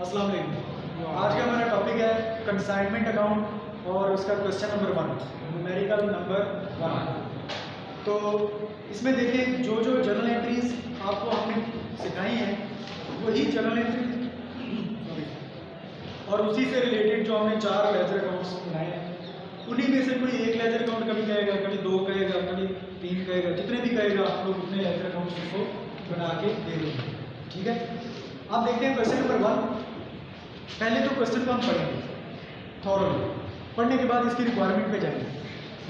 अस्सलाम वालेकुम। आज का हमारा टॉपिक है कंसाइनमेंट अकाउंट और उसका क्वेश्चन नंबर 1, न्यूमेरिकल नंबर 1। तो इसमें देखिए जो जो जर्नल एंट्रीज आपको हमने सिखाई हैं वही जर्नल एंट्री और उसी से रिलेटेड जो हमने 4 लेजर अकाउंट्स बनाए हैं उन्हीं में से कोई एक लेजर अकाउंट कभी कहेगा, कभी 2 कहेगा, कभी 3 कहेगा, जितने भी कहेगा आप लोग उतने लेजर अकाउंट्स को बना के दे देंगे। ठीक है, अब देखते हैं क्वेश्चन नंबर 1। पहले तो क्वेश्चन को हम पढ़ेंगे थॉरली, पढ़ने के बाद इसकी रिक्वायरमेंट पे जाएंगे।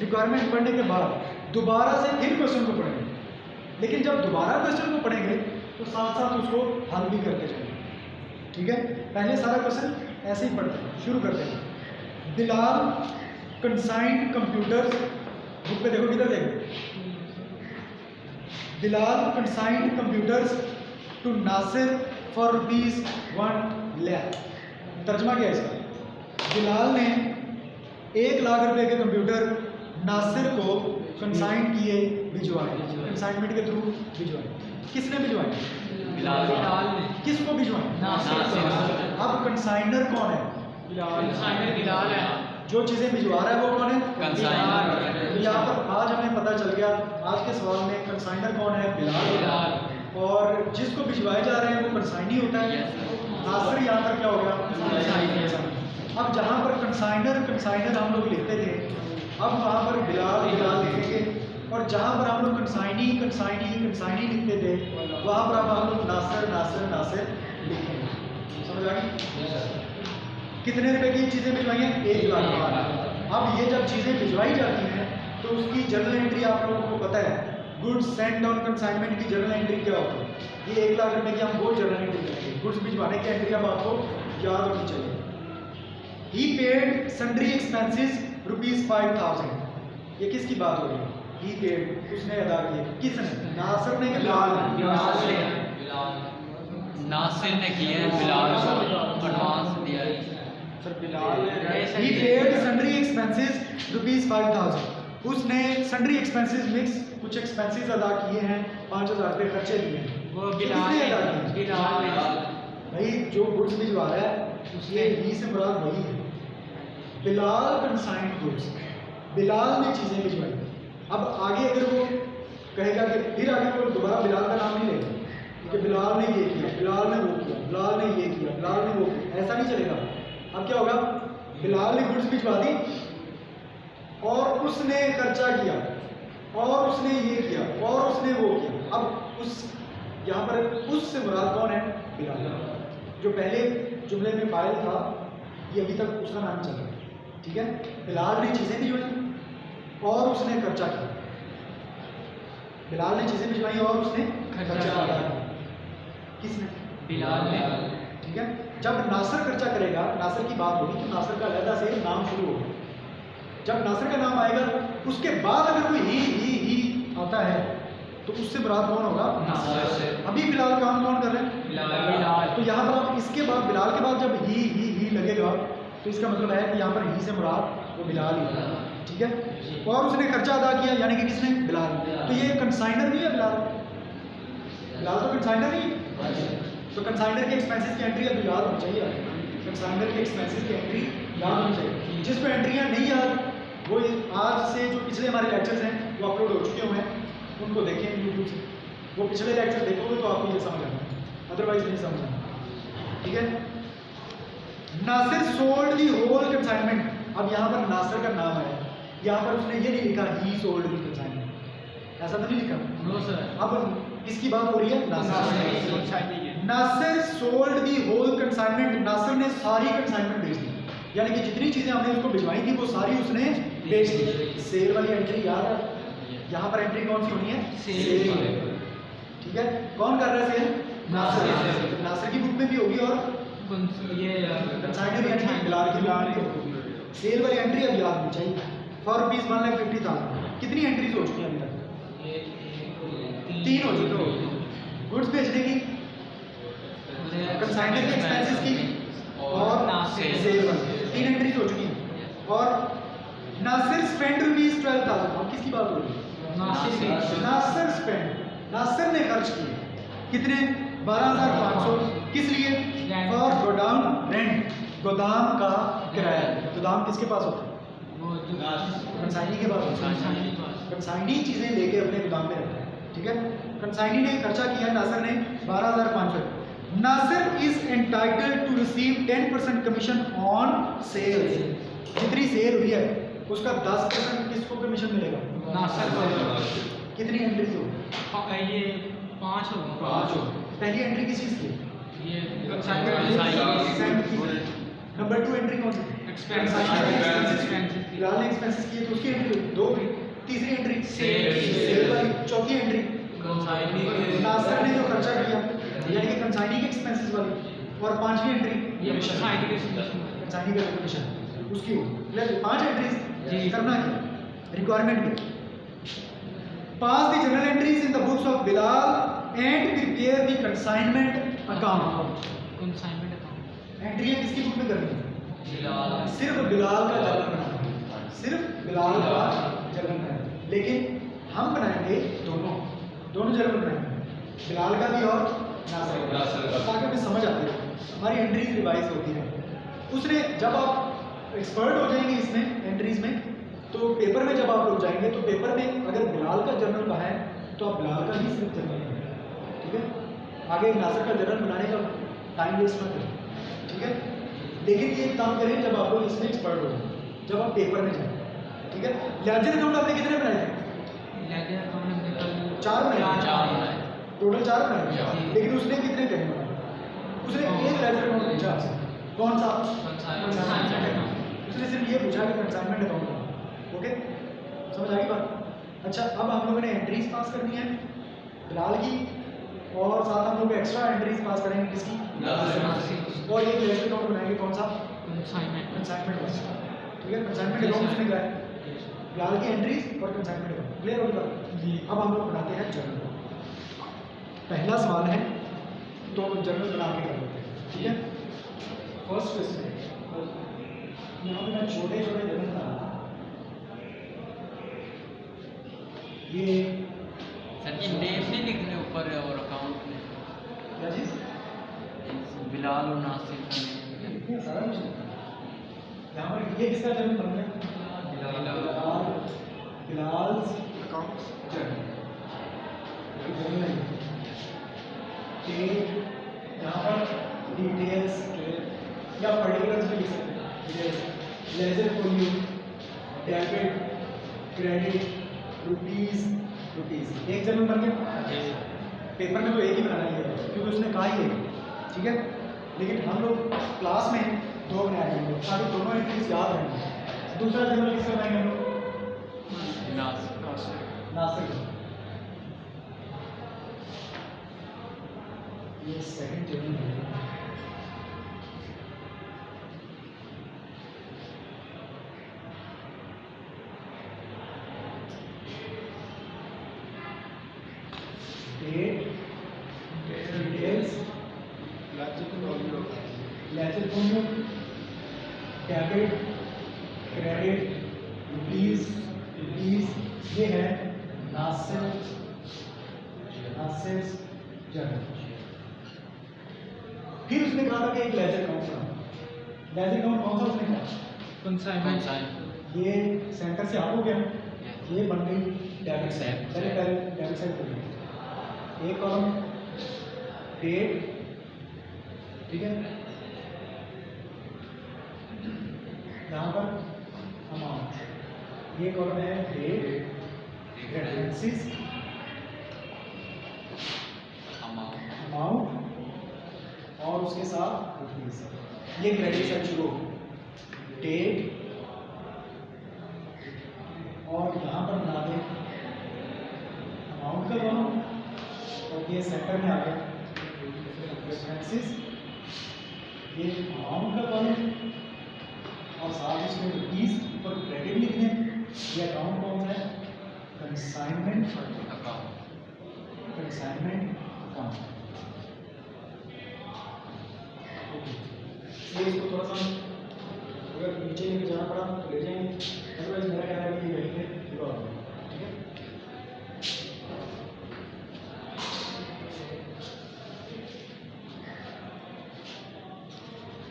रिक्वायरमेंट पढ़ने के बाद दोबारा से फिर क्वेश्चन को पढ़ेंगे, लेकिन जब दोबारा क्वेश्चन को पढ़ेंगे तो साथ साथ उसको हल भी करते जाएंगे। ठीक है, पहले सारा क्वेश्चन ऐसे ही पढ़ते हैं, शुरू करते हैं। बिलाल कंसाइंड कंप्यूटर्स, बुक पे देखो किधर देखो, Bilal consigned computers to Nasir for ₹1 lakh. तर्जमा क्या है इसका? बिलाल ने 1 लाख रुपए के कंप्यूटर नासिर को कंसाइन किए, भिजवाए, कंसाइनमेंट के थ्रू भिजवाए। किसने भिजवाए? बिलाल ने। किसको भिजवाए? नासिर। अब कंसाइनर कौन है? कंसाइनर बिलाल है। जो चीजें भिजवा रहा है वो कौन है? कंसाइनर। तो यहाँ पर आज हमें पता चल गया, आज के सवाल में कंसाइनर कौन है? बिलाल। और जिसको भिजवाए जा रहे हैं वो कंसाइनी होता है। नासिर यहाँ पर क्या हो गया? अब जहाँ पर कंसाइनर हम लोग लिखते थे, अब वहाँ पर बिलाल लिखेंगे, और जहाँ पर हम लोग कंसाइनी लिखते थे वहाँ पर अब हम लोग नासिर लिखेंगे। समझ आ गई? कितने रुपए की चीज़ें भिजवाई हैं? 1 लाख। अब ये जब चीज़ें भिजवाई जाती हैं तो उसकी जर्नल एंट्री आप लोगों को पता है, गुड्स सेंड ऑन कंसाइनमेंट की जर्नल एंट्री क्या होती है? ये 1 लाख रुपए की हम वो जर्नल एंट्री करेंगे। गुड्स भिजवाने की एंट्री अब आपको याद होनी चाहिए। ही पेड सन्ड्री एक्सपेंसेस ₹5000। ये किसकी बात हो रही है? ही पेड, उसने अदा किए। किसने? नासिर ने कि बिलाल ने? नासिर ने किए, बिलाल को एडवांस दिया। He paid sundry expenses ₹5000। उसने सन्ड्री एक्सपेंसेस मिक्स कुछ एक्सपेंसेस अदा किए हैं, 5000 रुपये खर्चे दिए हैं। वो बिलाल ने। भाई जो गुड्स भिजवा रहा है उसके ही से मुराद वही है। बिलाल कंसाइंड गुड्स, बिलाल ने चीज़ें भिजवाई। अब आगे अगर वो कहेगा कि फिर आगे वो दोबारा बिलाल का नाम नहीं लेगा कि बिलाल ने ये किया, बिलाल ने वो किया, बिलाल ने ये किया, बिलाल ने वो किया, ऐसा नहीं चलेगा। अब क्या होगा? बिलाल ने गुड्स भिजवा दी और उसने खर्चा किया और उसने ये किया और उसने वो किया। अब उस यहाँ पर उससे मुराद कौन है? बिलाल। जो पहले जुमले में फाइल था ये अभी तक उसका नाम चल रहा है। ठीक है, बिलाल ने चीज़ें भिजवाई और उसने खर्चा किया। बिलाल ने चीज़ें भिजवाई और उसने खर्चा किया। किसने? बिलाल ने। ठीक है, जब नासिर खर्चा करेगा, नासिर की बात होगी तो नासिर का अलहदा से नाम शुरू होगा। जब नासिर का नाम आएगा उसके बाद अगर कोई ही आता है तो उससे मुराद कौन होगा? नासिर। अभी बिलाल काम कौन कर रहे हैं? बिलाल। तो यहाँ पर आप इसके बाद बिलाल के बाद जब ही लगेगा तो इसका मतलब है कि यहाँ पर ही से मुराद वो बिलाल ही है। ठीक है, और उसने खर्चा अदा किया यानी कि किसने? बिलाल। तो ये कंसाइनर नहीं है बिलाल तो कंसाइनर नहीं है। तो कंसाइनर के एक्सपेंसेस की एंट्री अब याद होनी चाहिए। कंसाइनर के एक्सपेंसेस की एंट्री याद होनी चाहिए। जिसको एंट्रियाँ नहीं याद वो आज से जो पिछले हमारे लेक्चर्स हैं वो अपलोड हो चुके हुए हैं, उनको देखें यूट्यूब से। वो पिछले लेक्चर देखोगे तो आपको ये समझ आना, अदरवाइज नहीं समझ आना। ठीक है, Nasir sold the whole consignment. अब यहाँ पर नासिर का नाम आया, यहाँ पर उसने ये नहीं लिखा ही सोल्ड दी कंसाइनमेंट, ऐसा तो नहीं लिखा। No sir. अब किसकी बात हो रही है? Nasir sold the whole consignment. Nasir ने सारी कंसाइनमेंट बेच दी, यानी कि जितनी चीज़ें हमने उसको भिजवाई थी वो सारी उसने बेच दी। सेल वाली एंट्री याद है? यहाँ पर एंट्री कौन सी होनी है? सेल। ठीक है, कौन कर रहा है सेल? नासिर। नासिर की बुक में भी होगी और ये कंसाइनर एंट्री बिलाल की बुक में होगी। सेल वाली एंट्री अब याद होनी चाहिए। फॉर ₹1,50,000। कितनी एंट्रीज हो चुकी हैं अभी तक? 3 हो चुकी है। गुड्स बेचने की, कंसाइनर के एक्सपेंसेस की और सेल वाली 3 एंट्रीज हो चुकी हैं। और नासिर स्पेंड ₹12,000। अब किसकी बात हो रही है? नासिर स्पेंड, नासिर ने खर्च किए कितने? 12,500। किस लिए? फॉर गोडाउन गोदाम का किराया। गोदाम किसके पास होता है? वो जो कंसाइनी के पास होता है। कंसाइनी चीज़ें लेके अपने गोदाम में रखता है, ठीक है। कंसाइनी ने खर्चा किया नासिर ने 12,500। Nasir is entitled to receive 10% commission on sales. जितनी सेल हुई है उसका 10% किसको कमीशन मिलेगा? नासिर को। कितनी एंट्रीज होगी? ये 5 हो। 5 हो। पहली एंट्री किस चीज़ की? ये नंबर 2 एंट्री कौन सी? बिलाल ने एक्सपेंसेस किए तो उसकी एंट्री 2 हुई। तीसरी एंट्री सेल वाली। चौथी एंट्री नासिर ने जो खर्चा किया यानी कि कंसाइनी के एक्सपेंसेस वाली। और पांचवी एंट्री कंसाइनी का कमीशन उसकी हो। 5 एंट्रीज करना क्या? रिक्वायरमेंट क्या? Pass the general entries in the books of Bilal and prepare the consignment account. एंट्रियां किसकी बुक में करनी है? सिर्फ बिलाल का जर्नल बनाना है, सिर्फ बिलाल का जर्नल बनाना है। लेकिन हम बनाएंगे दोनों जर्नल बनाएंगे, बिलाल का भी और नासिर का, ताकि हमें समझ आती है, हमारी एंट्रीज रिवाइज होती है। उसने जब आप एक्सपर्ट हो जाएंगे इसमें एंट्रीज में, तो पेपर में जब आप लोग जाएंगे तो पेपर में अगर बिलाल का जर्नल कहा है तो आप बिलाल का ही सिर्फ जर्नल बनाएंगे, ठीक है। आगे नासिर का जर्नल बनाने का टाइम वेस्ट ना करें, ठीक है। लेकिन ये काम करें जब आप लोग इसमें एक्सपर्ट हो जाए, जब आप पेपर में जाए, ठीक है। लेजर अकाउंट आपने कितने बनाए थे? 4 बनाए, टोटल 4 बनाए। लेकिन उसने कितने कहे बनाए? उसने एक लेजर अकाउंट पूछा आपसे, कौन सा? उसने सिर्फ ये पूछा कि कंसाइनमेंट अकाउंट। ओके, समझ आ गई बात? अच्छा, अब हम लोगों ने एंट्रीज पास करनी है बिलाल की, और साथ हम लोग एक्स्ट्रा एंट्रीज पास करेंगे किसकी? और ये लेजर अकाउंट बनाएंगे कौन सा? कंसाइनमेंट वाला, ठीक है। कंसाइनमेंट अकाउंट उसने क्या है? बिलाल की एंट्रीज और कंसाइनमेंट अकाउंट। क्लियर होगी बात? अब हम लोग बनाते हैं जर्नल। पहला सवाल है तो जर्नल बना के कर लेते हैं, ठीक है। फर्स्ट क्वेश्चन यहाँ पे मैं छोटे छोटे जर्नल बना, ये सर जी नेम नहीं लिखने ऊपर और अकाउंट में क्या चीज़? बिलाल और नासिर का नेम। इतने सारा कुछ यहाँ पर ये किसका जर्नल बन गया? Bilal account journal. यहाँ पर डिटेल्स या पर्टिकुलर्स भी लिख सकते हैं। Ledger folio, debit, credit, rupees. एक जर्नल बन गया। पेपर में तो एक ही बनाना है क्योंकि उसने कहा ही है, ठीक है। लेकिन हम लोग क्लास में 2 बनाए हैं ताकि दोनों एंट्रीज याद रहेंगे। दूसरा जर्नल किसका बनाएंगे हम लोग? नासिर। ये सेकंड जर्नल है। Details, ledger folio, debit, credit, rupees. ये है नासिर जर्नल। फिर उसने कहा था कि एक लेजर अकाउंट बना। लेजर अकाउंट कौन सा उसने कहा? कंसाइनमेंट। ये सेंटर से आप हो गया, ये बन गई डेबिट साइड। पहले डेबिट साइड कर ली। एक कॉलम डेट, ठीक है। यहाँ पर अमाउंट, ये कॉलम है डेट, रेफरेंसेस, अमाउंट और उसके साथ रुपीस। ये क्रेडिट साइड शुरू हो, डेट, और यहाँ पर बना दें अमाउंट का कॉलम, और ये सेंटर में आ गया रेफरेंसेस, ये अमाउंट का कॉलम, और साथ इसमें रुपीस ऊपर क्रेडिट लिख दें। ये अकाउंट कौन सा है? Consignment account. ये इसको थोड़ा सा अगर नीचे लेके जाना पड़ा तो ले जाएंगे, अदरवाइज मेरा कहना है कि ये वहीं पे पूरा हो गया, ठीक है।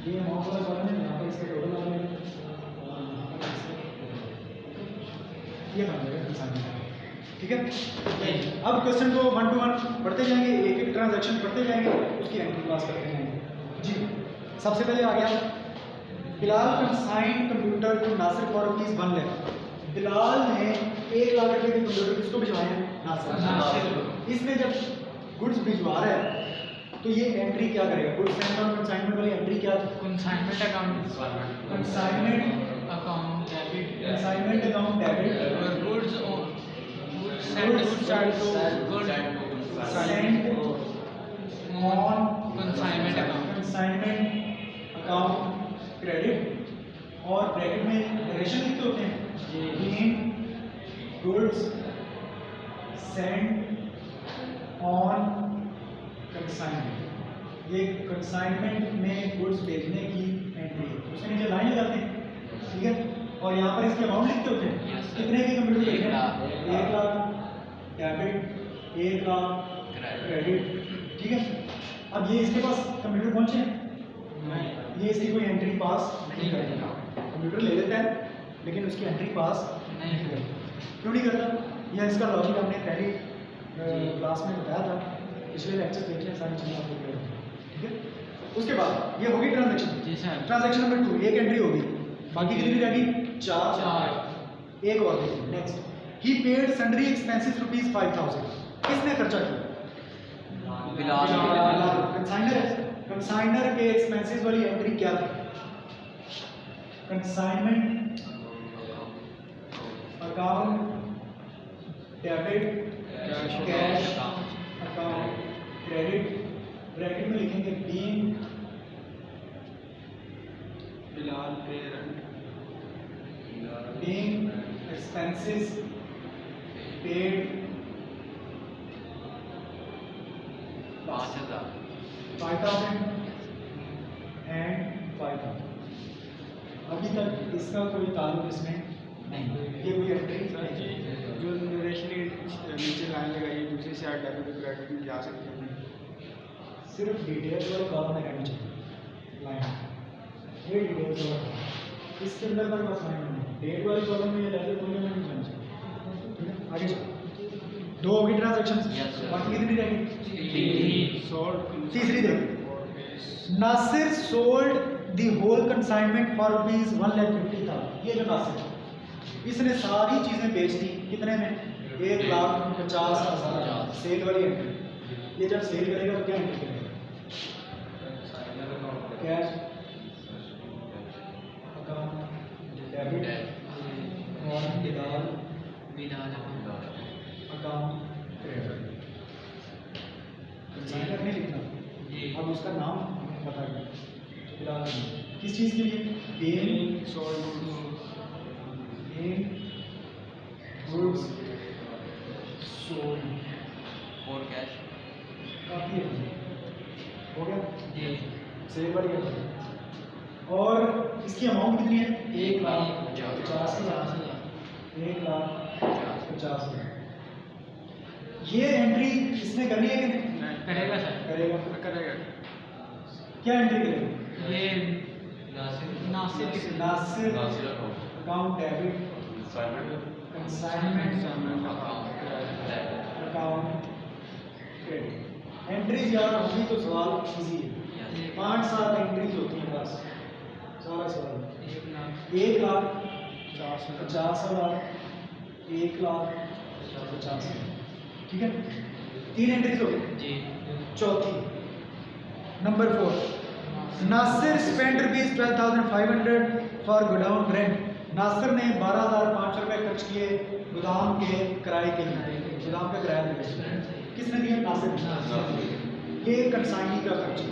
ये अमाउंट वाला कॉलम है, यहाँ पर इसका टोटल आ जाएगा ये बन जाएगा कंसाइनमेंट। ठीक है, अब क्वेश्चन को 1 to 1 पढ़ते जाएंगे, एक एक ट्रांजैक्शन पढ़ते जाएंगे, उसकी एंट्री पास करते जाएंगे। जी सबसे पहले आ गया Bilal consign computer to Nasir for rupees 1 lakh. Bilal ने 1 लाख रुपए के कंप्यूटर किसको भिजवाए हैं? नासिर। इसने जब गुड्स भिजवा रहा है तो ये एंट्री क्या करेगा? गुड्स सेंड और कंसाइनमेंट वाली एंट्री क्या थी? Consignment account consignment account debit consignment account debit और goods Goods send send on consignment account consignment account credit, और ब्रैकेट में नरेशन लिखते होते हैं इन गुड्स सेंड ऑन कंसाइनमेंट। ये कंसाइनमेंट में गुड्स भेजने की एंट्री है, उसके नीचे लाइन लगाते हैं। ठीक है, और यहाँ पर इसके अमाउंट लिखते होते हैं Yes, sir. कितने की कंप्यूटर एक लाख। 1 lakh debit, 1 lakh credit. ठीक है, अब ये इसके पास कंप्यूटर पहुंचे हैं, ये इसकी कोई एंट्री पास नहीं करेगा। कंप्यूटर ले लेता है लेकिन उसकी एंट्री पास नहीं करता। क्यों नहीं करता? यह इसका लॉजिक हमने पहली क्लास में बताया था, पिछले लेक्चर देखे हैं, सारी चीज़ें आपको क्लियर होंगी। ठीक है, उसके बाद ये होगी ट्रांजैक्शन। जी सर। ट्रांजैक्शन नंबर 2 एक एंट्री होगी, बाकी कितनी रह गई? 4। एक और देखिए नेक्स्ट, ही पेड सन्ड्री एक्सपेंसेस रुपीज 5000। किसने खर्चा किया? बिलाल। कंसाइनर है, कंसाइनर के एक्सपेंसेस वाली एंट्री क्या थी? Consignment account debit cash account credit, bracket में लिखेंगे being Bilal parent being expenses paid 5000 5,000 and 5,000। अभी तक इसका कोई ताल्लुक इसमें नहीं। ये कोई एंट्री सर जी जो नरेशन नीचे लाइन लगाई दूसरी साइड डेबिट क्रेडिट में जा सकते हैं। सिर्फ डिटेल्स वाले कॉलम में रहनी चाहिए लाइन, ये डिटेल्स वाला इसके अंदर पर बस लाइन नहीं, डेट वाले कॉलम में ये लेटर कोई में नहीं जाना चाहिए। ठीक है, आगे चलो। 2 होगी ट्रांजैक्शंस, Yes, sir. बाकी कितनी रह गई? तीसरी देखिए, Nasir sold the whole consignment for rupees 1,50,000। ये जो नासिर इसने सारी चीजें बेच दी कितने में? 1,50,000। सेल वाली एंट्री, ये जब सेल करेगा तो क्या एंट्री करेगा? कैश अकाउंट डेबिट और बिलाल अकाउंट क्रेडिट। कंसाइनर नहीं लिखना, जी। अब उसका नाम बता दें फिलहाल किस चीज़ के लिए? Pen goods sold. और कैश काफ़ी है, हो गया जी। सेल वाली है। और इसकी अमाउंट कितनी है? 1,50,000। 1,50,000। ये एंट्री इसने करनी है कि नहीं? करेगा सर। करेगा। करेगा क्या एंट्री करेगा? ये Nasir Nasir account debit consignment account credit. Entries याद होगी तो सवाल इजी है। 5-7 एंट्रीज होती हैं बस, सारा सवाल 1,50,000 1,50,000। ठीक है, 3 एंट्रीज हो गई। जी। चौथी number 4, Nasir spend rupees 12,500 for godown rent. Nasir ने 12,500 रुपये खर्च किए गोदाम के किराए के लिए। गोदाम का किराया दिया किसने दिया? नासिर ने। ये कंसाइनी का खर्च है,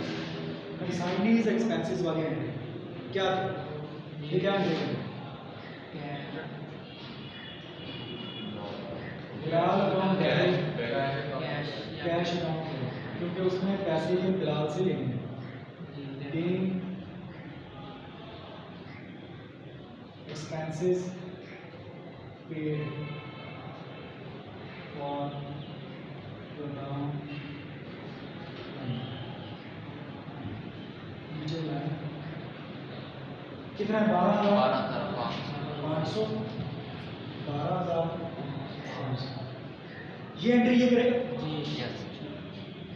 कंसाइनीज एक्सपेंसेस वाली एंट्री क्या थी? ये क्या entry? Bilal account debit cash account, क्योंकि उसने पैसे ये बिलाल से लेने हैं। एक्सपेंसेस पेड फॉर गोडाउन नीचे लाइन कितना है 12,500 12,500 12,500 ये एंट्री ये करेगा। यस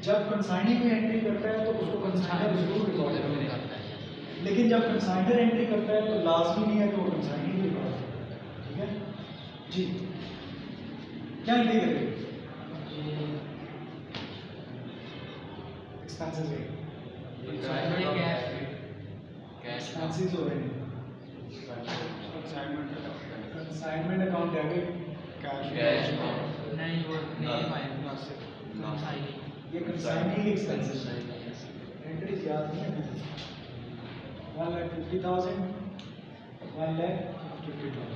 जब कंसाइनी कोई एंट्री करता है तो उसको कंसाइनर जरूर रिकॉर्ड जरूर करेगा, करता है yes। लेकिन जब कंसाइनर एंट्री करता है तो लाजमी नहीं है कि वो कंसाइनी भी रिकॉर्ड करे। ठीक है जी, क्या एंट्री करेगा? एक्सपेंसेस है, कैश एक्सपेंसेस हो रहे हैं। कंसाइनमेंट अकाउंट डेबिट, कैश नहीं वो नहीं पाएंगे ये कंसाइनी के एक्सपेंसेस हैं। एंट्रीज याद नहीं है। 1,50,000 1,50,000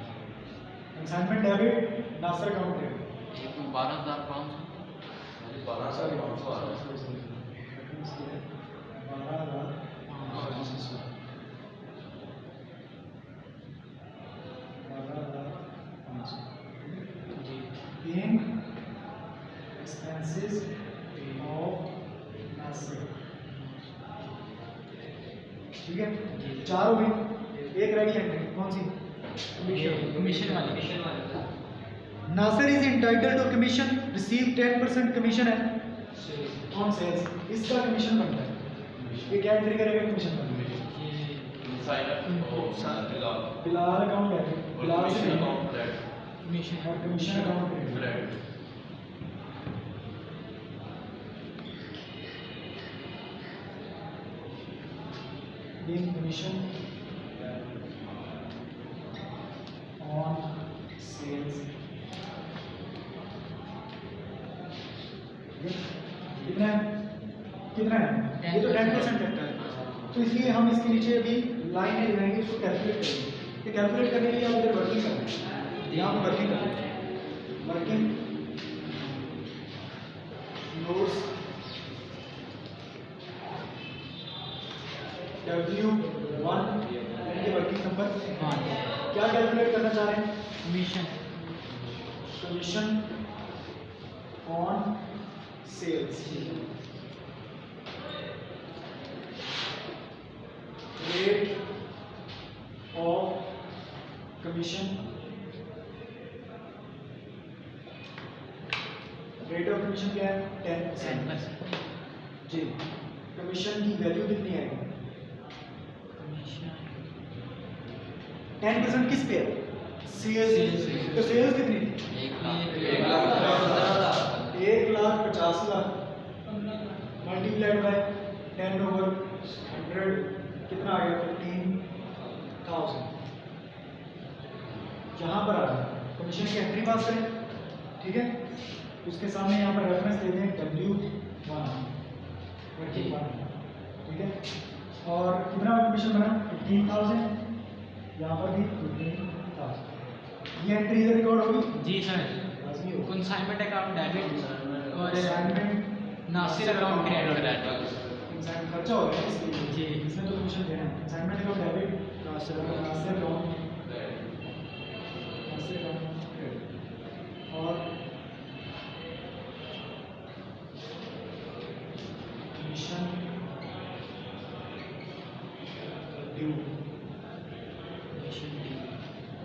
consignment debit, Nasser account debit 12,500 Paying expenses of Nasir। ठीक है, चार हो गई, एक रह गई एंट्री, कौन सी? कमीशन वाले Nasir is entitled to commission, receive 10% commission है ऑन सेल्स, इसका कमीशन बनता है। ये क्या एंट्री करेगा? कमीशन बनता है। बिलाल अकाउंट है, बिलाल से कमीशन और कमीशन अकाउंट है। Being commission on sales। कितना है? कितना है? ये तो 10% है, तो इसलिए हम इसके नीचे अभी लाइन लगाएंगे, इसको कैलकुलेट करेंगे। ये कैलकुलेट करने के लिए आप इधर वर्किंग करना है, यहाँ पे वर्किंग करना है। वर्किंग नोट्स W1 ये वर्किंग नंबर क्या कैलकुलेट करना चाह रहे हैं? Commission commission on sales, rate of commission, rate of commission क्या है? 10%। जी, कमीशन की वैल्यू कितनी आएगी? 10% किस पे है? सेल्स। तो सेल्स कितनी थी? 1,50,000 मल्टीप्लाइड बाय 10/100 कितना आ गया? 15,000। यहाँ पर आ गया, कमीशन की एंट्री पास करें। ठीक है, उसके सामने यहाँ पर रेफरेंस दे दें W1। ठीक है, और कितना कमीशन बना? 15,000। यहाँ पर भी 15,000। ये एंट्री इधर रिकॉर्ड होगी? जी सर। लाजमी होगी। कंसाइनमेंट अकाउंट डेबिट और assignment Nasir account credit consignment खर्चा हो गया इसलिए जी। इसमें तो कमीशन देना है। Assignment account debit, Nasir account credit और कमीशन ड्यू।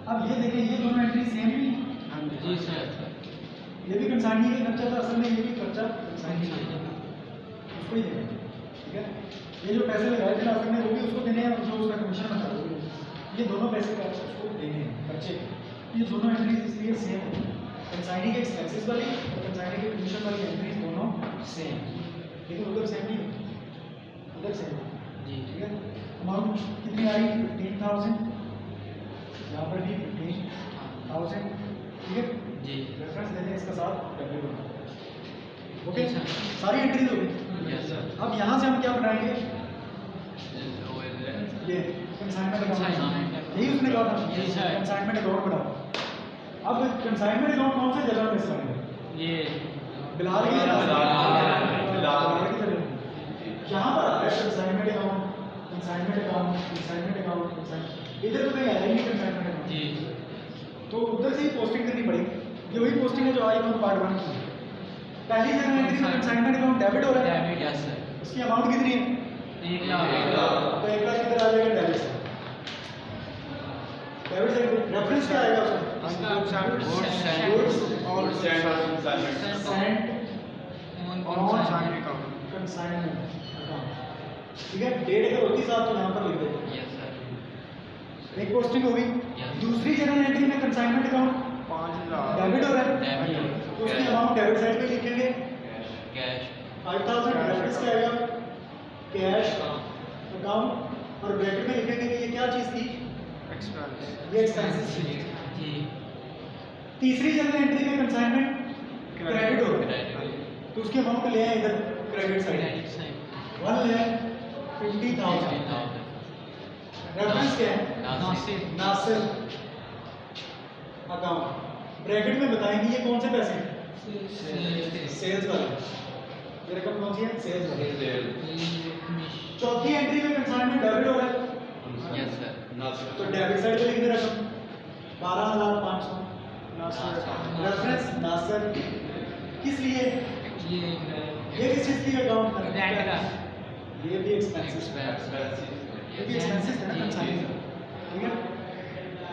अब ये देखें, ये दोनों एंट्री सेम ही हैं। जी सर। ये भी कंसाइनी का खर्चा था, असल में ये भी खर्चा कंसाइनी का है, उसको ही देना है। ठीक है, ये जो पैसे लगाए थे असल में वो भी उसको देने हैं, जो उसका कमीशन बनता है ये दोनों पैसे का उसको देने हैं खर्चे। ये दोनों एंट्रीज इसलिए सेम है, कंसाइनी के एक्सपेंसेस वाली और कंसाइनी के कमीशन वाली एंट्रीज दोनों सेम, लेकिन उधर सेम नहीं होती, उधर सेम है। जी। ठीक है, अमाउंट कितनी आई? 15,000। यहाँ पर भी 15,000। ठीक है जी। रेफरेंस देने इसका साथ W1। ओके, जी सर। सारी एंट्रीज हो गई। Yes sir. अब यहाँ से हम क्या बनाएंगे? ये कंसाइनमेंट Consignment अकाउंट, account। यही उसने कहा था जी सर। कंसाइनमेंट अकाउंट बनाओ। अब कंसाइनमेंट अकाउंट कौन सी जगह पे से बनाएंगे? ये बिलाल की जगह से? बिलाल की जगह। यहाँ पर आता है consignment account, consignment account, consignment account, consignment, इधर तो कहीं आया ही नहीं कंसाइनमेंट अकाउंट। जी। तो उधर से ही पोस्टिंग करनी पड़ेगी। ये वही पोस्टिंग है जो आई हम पार्ट 1 की है। पहली जगह एंट्री में कंसाइनमेंट अकाउंट डेबिट हो रहा है, डेबिट यस सर। उसकी अमाउंट कितनी है? 1 लाख। तो 1 लाख किधर आ जाएगा? डेबिट से। और sent on on consignment account. consignment account। ठीक है, डेट अगर होती साहब तो यहाँ पर लिख देते हैं। Yes sir. एक पोस्टिंग होगी। Yes. दूसरी जनरल एंट्री में कंसाइनमेंट अकाउंट 5,00,000 डेबिट हो रहा है, डेबिट तो उसकी अमाउंट डेबिट साइड पे लिखेंगे कैश 5000, रेफरेंस क्या आएगा कैश अकाउंट, और ब्रैकेट में लिखेंगे कि ये क्या चीज़ थी, expense. ये एक्सपेंसेस थी। जी तीसरी जनरल एंट्री में कंसाइनमेंट क्रेडिट हो रहा है, क्रेडिट तो उसकी अमाउंट ले आए इधर credit side, credit side 1,50,000। 50,000 reference क्या है नासिर नासिर अकाउंट। ब्रैकेट में बताएंगे ये कौन से पैसे हैं, सेल्स वाले। ये रकम कौन सी है, सेल्स वाले। चौथी एंट्री में कंसाइनमेंट डेबिट हो रहा है, यस सर। तो डेबिट साइड पे लिख दे रकम 12,500। नासिर account. रेफरेंस नासिर, किस लिए, ये किस चीज़ की अकाउंट है, बैंक का ये भी एक्सपेंसेस, ये भी एक्सपेंसेस है ना कंसाइनमेंट, ठीक है।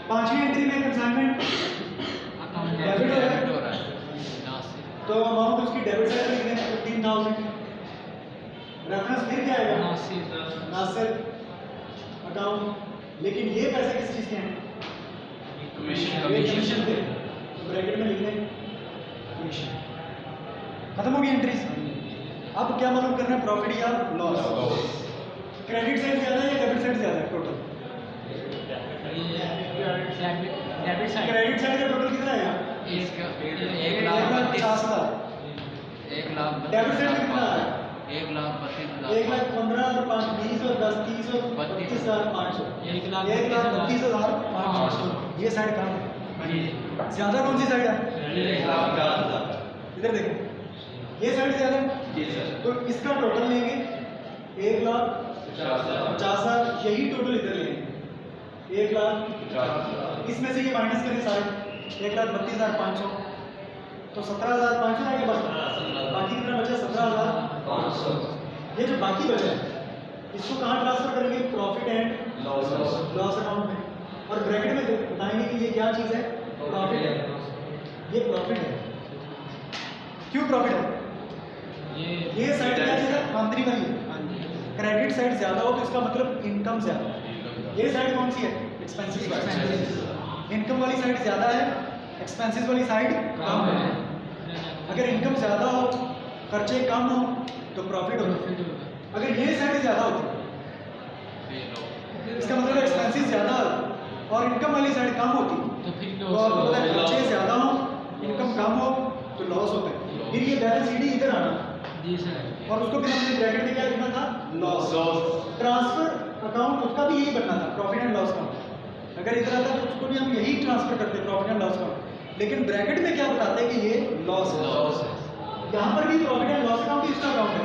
पांचवी एंट्री में कंसाइनमेंट अकाउंट डेबिट हो रहा है, डेबिट हो रहा है नासिर तो अमाउंट उसकी डेबिट साइड पे लिखने 15,000। रेफरेंस फिर क्या आएगा नासिर अकाउंट, लेकिन ये पैसे किस चीज़ के हैं, ये कमीशन पे, तो ब्रैकेट में लिख दें कमीशन। खत्म हो गई एंट्रीज। अब क्या मालूम करना है, प्रॉफिट या लॉस। क्रेडिट साइड ज्यादा है या डेबिट साइड ज्यादा है total, debit side credit side का टोटल कितना आएगा, इसका 1,50,000। 1,32,000 डेबिट साइड में कितना है, 1,32,000 1,15,000 और 5 20 और 10 30 और 32,500, 1,32,500। ये साइड कहाँ है, ज्यादा कौन सी साइड है, इधर देखो ये साइड ज्यादा है, तो इसका टोटल लेंगे 1,50,000, यही टोटल इधर लेंगे 1,00,000। इसमें से ये माइनस करें सारे 1,32,500, तो 17,500 आएगा बस, बाकी कितना बचा 17,500। ये जो बाकी बचा है इसको कहाँ ट्रांसफर करेंगे, प्रॉफिट एंड लॉस अकाउंट में, और ब्रैकेट में बताएंगे कि ये क्या चीज़ है, प्रॉफिट है, ये प्रॉफिट है। क्यों प्रॉफिट है, ये साइड क्या चीज़ है, आंतरिक वाली है। क्रेडिट साइड ज्यादा हो तो इसका मतलब इनकम ज्यादा है। ये साइड कौन सी है, एक्सपेंसेस वाली। इनकम वाली साइड ज्यादा है, एक्सपेंसेस वाली साइड कम है। अगर इनकम ज्यादा हो खर्चे कम हो तो प्रॉफिट होगा। अगर ये साइड ज्यादा होती इसका मतलब एक्सपेंसेस ज्यादा और इनकम वाली साइड कम होती, तो आपको पता है खर्चे ज्यादा हो इनकम कम हो तो लॉस होता है। फिर ये बैलेंस शीट इधर आना, जी सर, और उसको भी हमने ब्रैकेट में क्या लिखना था, लॉस। ट्रांसफर अकाउंट उसका भी यही बनना था, प्रॉफिट एंड लॉस अकाउंट। अगर इधर आता तो उसको भी हम यही ट्रांसफर करते, प्रॉफिट एंड लॉस अकाउंट, लेकिन ब्रैकेट में क्या बताते हैं कि ये लॉस है। यहाँ पर भी प्रॉफिट एंड लॉस अकाउंट ही इसका अकाउंट है,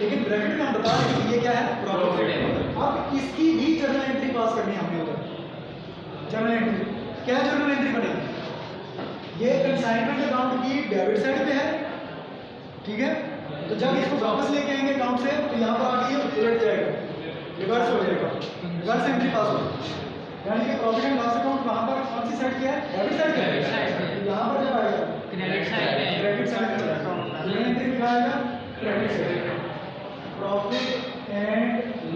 लेकिन ब्रैकेट में हम बता रहे हैं कि ये क्या है, प्रॉफिट है। अब इसकी भी जर्नल एंट्री पास करनी है हमने उधर। जर्नल एंट्री क्या जर्नल एंट्री बनेगी, ये कंसाइनमेंट अकाउंट की डेबिट साइड पे है, ठीक है। तो जब इसको वापस लेके आएंगे अकाउंट से तो यहाँ पर आके ये उलट जाएगा, रिवर्स हो जाएगा, रिवर्स एंट्री पास होगी। यानी कि प्रॉफिट एंड लॉस अकाउंट वहाँ पर कौन सी साइड पे है, डेबिट साइड पे है। यहाँ पर जब आएगा क्रेडिट साइड क्रेडिट साइड पे जर्नल एंट्री दिखाएगा credit side, profit and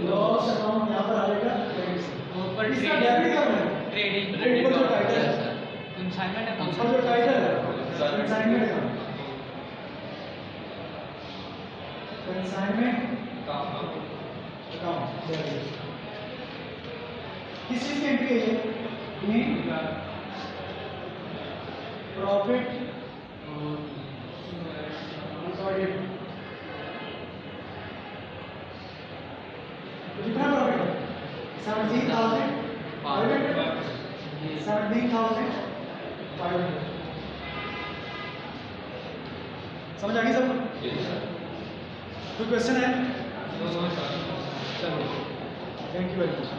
loss account यहाँ पर आएगा क्रेडिट साइड। ऊपर इसका डेबिट क्या बनेगा, ट्रेडिंग ऊपर जो टाइटल है, कंसाइनमेंट अकाउंट ऊपर जो टाइटल है कंसाइनमेंट अकाउंट, कंसाइनमेंट अकाउंट किस चीज की एंट्री है ये, प्रॉफिट रिकॉर्डेड। कितना प्रॉफिट है, 17,500, 17,500। समझ आ गई सब, कोई क्वेश्चन है, चलो थैंक यू वेरी मच।